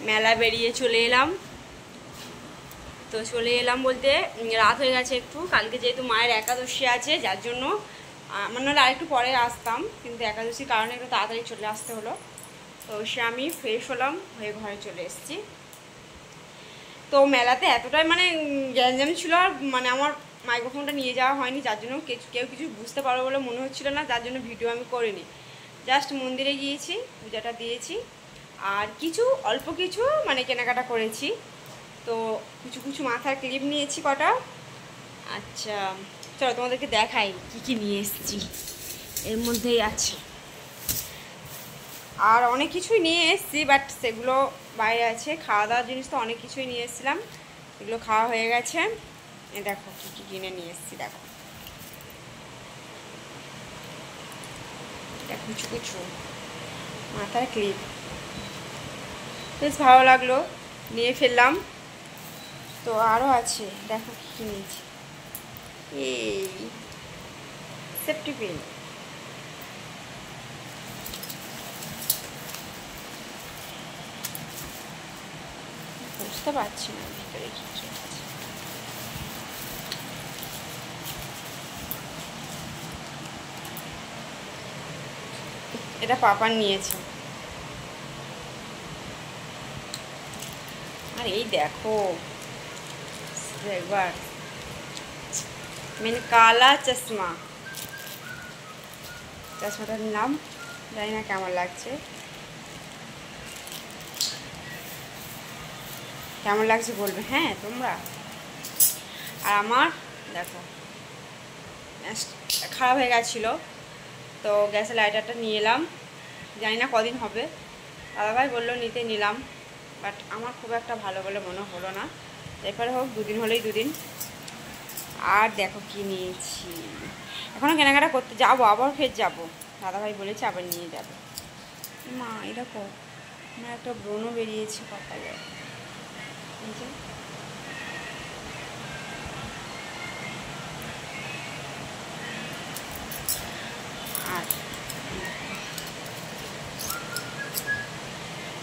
মেলা বেরিয়ে চলে এলাম। তো চলে এলাম বলতে রাত হয়ে গেছে একটু, কালকে যেহেতু মায়ের একাদশী আছে যার জন্য মানে আরেকটু পরে আসতাম, কিন্তু একাদশীর কারণে একটু তাড়াতাড়ি চলে আসতে হলো। তো সে আমি ফ্রেশ হলাম, হয়ে ঘরে চলে এসেছি। তো মেলাতে এতটাই মানে গ্যাঞ্জাম ছিল, আর মানে আমার মাইক্রোফোনটা নিয়ে যাওয়া হয়নি, যার জন্য কেউ কিছু বুঝতে পারবে বলে মনে হচ্ছিল না, যার জন্য ভিডিও আমি করিনি। জাস্ট মন্দিরে গিয়েছি, পূজাটা দিয়েছি, আর অল্প কিছু মানে কেনাকাটা করেছি। তো কিছু মাথার ক্লিপ নিয়েছি কটা। আচ্ছা চলো তোমাদেরকে দেখাই কি নিয়ে এসেছি, এর মধ্যেই আছে। আর অনেক কিছুই নিয়ে এসেছি, বাট সেগুলো বাইরে আছে। খাওয়া দাওয়ার জিনিস তো অনেক কিছুই নিয়ে এসেছিলাম, এগুলো খাওয়া হয়ে গেছে। দেখো কি কিনে নিয়ে এসেছি, দেখো কিছু মাথার ক্লিপ, বেশ ভালো লাগলো, নিয়ে ফেললাম। তো আরও আছে, দেখো কি নিয়েছি, এই সেফটি পিন। বুঝতে পারছি না ভিতরে কি আছে। এটা পাপার নিয়েছে। আর এই দেখো একবার কালা চশমা, চশমাটা নিলাম, জানি না কেমন লাগছে, কেমন লাগছে বলবে হ্যাঁ তোমরা। আর আমার দেখো খারাপ হয়ে গেছিলো, তো গ্যাসের লাইটারটা নিয়ে এলাম, জানি না কদিন হবে, দাদাভাই বললো নিতে, নিলাম, বাট আমার খুব একটা ভালো বলে মনে হলো না। এরপরে হোক, দুদিন হলেই দুদিন। আর দেখো কি নিয়েছি, এখনও কেনাকাটা করতে যাবো, আবার ফের যাবো, দাদাভাই বলেছে আবার নিয়ে যাবে। মা এই দেখো আমার একটা ব্রণ বেরিয়েছে কপালে, আর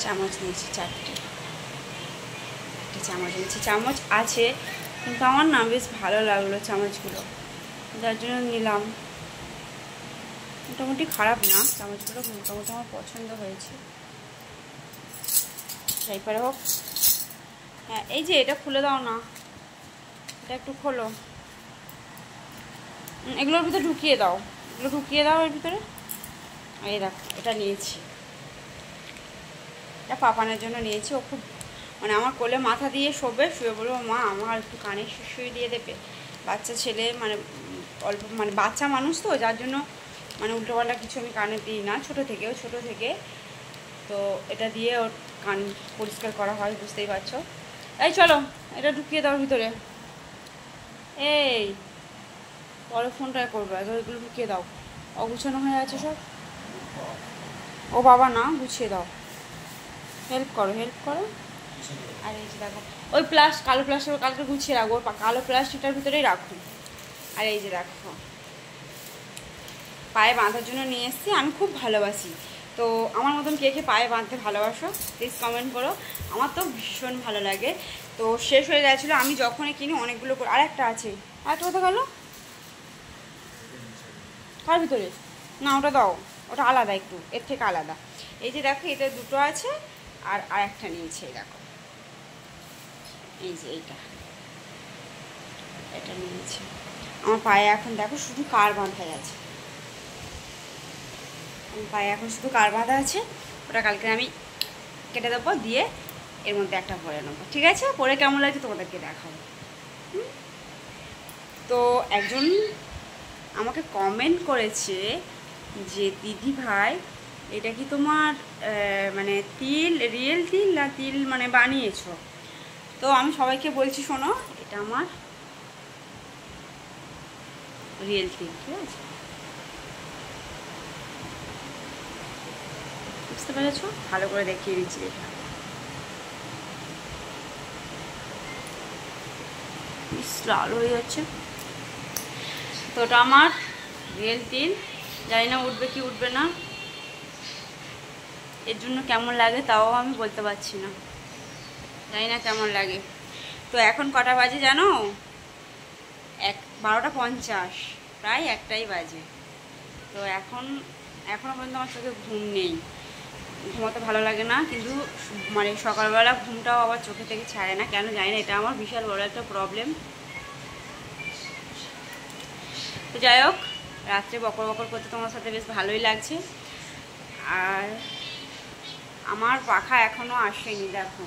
চামচ নিয়েছি চারটে, চামচ নিয়েছি, চামচ আছে কিন্তু আমার না বেশ ভালো লাগলো চামচগুলো, যার জন্য নিলাম। মোটামুটি খারাপ না চামচগুলো, মোটামুটি আমার পছন্দ হয়েছে। এরপরে হোক, হ্যাঁ এই যে এটা খুলে দাও না, এটা একটু খোলো, এগুলোর ভিতরে ঢুকিয়ে দাও, এগুলো ঢুকিয়ে দাও এর ভিতরে। এই দেখো এটা নিয়েছি, এটা পাপানের জন্য নিয়েছি। ও খুব মানে আমার কোলে মাথা দিয়ে শোবে, শুয়ে বলবো মা আমার একটু কানে শুয়ে দিয়ে দেবে। বাচ্চা ছেলে মানে অল্প মানে বাচ্চা মানুষ তো, যার জন্য মানে উল্টোপাল্টা কিছু আমি কানে দিই না ছোটো থেকে। তো এটা দিয়ে ওর কান পরিষ্কার করা হয়, বুঝতেই পারছো। এই চলো এটা ঢুকিয়ে দাও ভিতরে, এই পরে ফোনটা করবো, এগুলো ঢুকিয়ে দাও, অগুছানো হয়ে আছে সব। ও বাবা না, গুছিয়ে দাও, হেল্প করো। আর এই যে দেখো ওই কালো প্লাস্টিক কালকে গুছিয়ে রাখবো, কালো প্লাস্টিকটার ভিতরেই রাখুন। আর এই যে দেখো পায়ে বাঁধার জন্য নিয়ে এসেছি, আমি খুব ভালোবাসি। তো আমার মতন কে পায়ে বাঁধতে ভালোবাসো প্লিজ কমেন্ট করো, আমার তো ভীষণ ভালো লাগে। তো শেষ হয়ে গেছিলো, আমি যখনই কিনি অনেকগুলো করে। আর একটা আছে, আরেকটা কথা গেল কার ভিতরে, না ওটা দাও, ওটা আলাদা একটু, এর থেকে আলাদা। এই যে দেখো এটা দুটো আছে, আর আরেকটা নিয়েছে, দেখো এই যে এটা নিয়েছে। আমার পায়ে এখন দেখো শুধু কার বাঁধা আছে, আমার পায়ে এখন শুধু কার বাঁধা আছে, ওটা কালকে আমি কেটে দেবো, দিয়ে এর মধ্যে একটা পরে নেবো, ঠিক আছে? পরে কেমন লাগছে তোমাদেরকে দেখাবো। তো একজন আমাকে কমেন্ট করেছে যে দিদি ভাই এটা কি তোমার মানে রিয়েল তিল না তিল মানে বানিয়েছো? তো আমি সবাইকে বলছি শোনো, এটা আমার রিয়েল তিল, ঠিক আছে? বুঝতে পেরেছো? ভালো করে দেখিয়ে দিচ্ছি, এটা লাল হয়ে যাচ্ছে। তো ওটা আমার রিয়েল তিল, জানি না উঠবে কি উঠবে না, এর জন্য কেমন লাগে তাও আমি বলতে পারছি না। জানি না কেমন লাগে। তো এখন কটা বাজে জানো? 12:50, প্রায় 1টাই বাজে। তো এখনও পর্যন্ত আমার চোখে ঘুম নেই, ঘুমাতে ভালো লাগে না, কিন্তু মানে সকালবেলা ঘুমটাও আবার চোখে থেকে ছাড়ে না, কেন জানি না, এটা আমার বিশাল বড় একটা প্রবলেম। তো যাই হোক, রাত্রে বকর বকর করতে তোমার সাথে বেশ ভালোই লাগছে। আর আমার পাখা এখনও আসেনি, দেখো